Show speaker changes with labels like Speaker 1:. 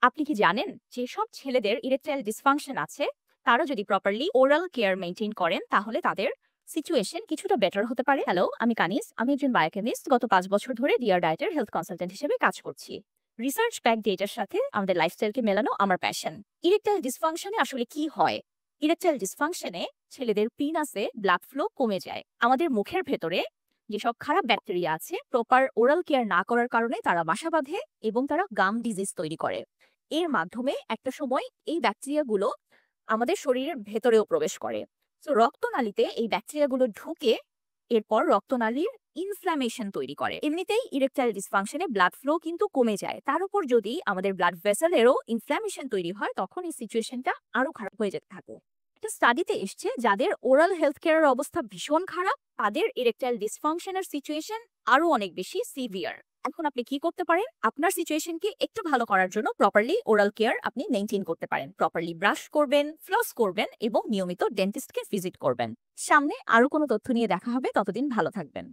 Speaker 1: আপনি কি জানেন যেসব ছেলেদের ইরেকটাইল ডিসফাংশন আছে তারা যদি প্রপারলি ওরাল কেয়ার মেইনটেইন করেন তাহলে তাদের সিচুয়েশন কিছুটা বেটার হতে পারে। হ্যালো, আমি কানিস। আমি একজন বায়োকেমিস্ট। গত 5 বছর ধরে ডিয়ার ডায়েটের হেলথ কনসালটেন্ট হিসেবে কাজ করছি। রিসার্চ ব্যাক ডেটার সাথে আমাদের লাইফস্টাইলকে মেলানো আমার প্যাশন। ইরেকটাইল ডিসফাংশনে আসলে কি হয়? ইরেকটাইল ডিসফাংশনে ছেলেদের পিনাসে ব্লাড ফ্লো কমে যায়। আমাদের মুখের ভেতরে যেসব খারাপ ব্যাকটেরিয়া আছে প্রপার ওরাল কেয়ার না করার কারণে তারা বাসা বাঁধে এবং তারা গাম ডিজিজ তৈরি করে। এর মাধ্যমে একটা সময় এই ব্যাকটেরিয়াগুলো আমাদের শরীরের ভেতরেও প্রবেশ করে। তো রক্তনালীতে এই ব্যাকটেরিয়াগুলো ঢুকে এরপর রক্তনালীর ইনফ্ল্যামেশন তৈরি করে। এমনিতেই ইরেকটাইল ডিসফাংশনে ব্লাড ফ্লো কিন্তু কমে যায়, তার উপর যদি আমাদের ব্লাড ভেসেলেরও ইনফ্ল্যামেশন তৈরি হয় তখন এই সিচুয়েশনটা আরো খারাপ হয়ে যেতে থাকে। একটা স্টাডিতে এসছে যাদের ওরাল হেলথ কেয়ারের অবস্থা ভীষণ খারাপ তাদের ইরেকটাইল ডিসফাংশনের সিচুয়েশন আরো অনেক বেশি সিভিয়ার। এখন আপনি কি করতে পারেন? আপনার সিচুয়েশনকে একটু ভালো করার জন্য প্রপারলি ওরাল কেয়ার আপনি মেইনটেইন করতে পারেন। প্রপারলি ব্রাশ করবেন, ফ্লস করবেন এবং নিয়মিত ডেন্টিস্টকে ভিজিট করবেন। সামনে আরো কোনো তথ্য নিয়ে দেখা হবে, ততদিন ভালো থাকবেন।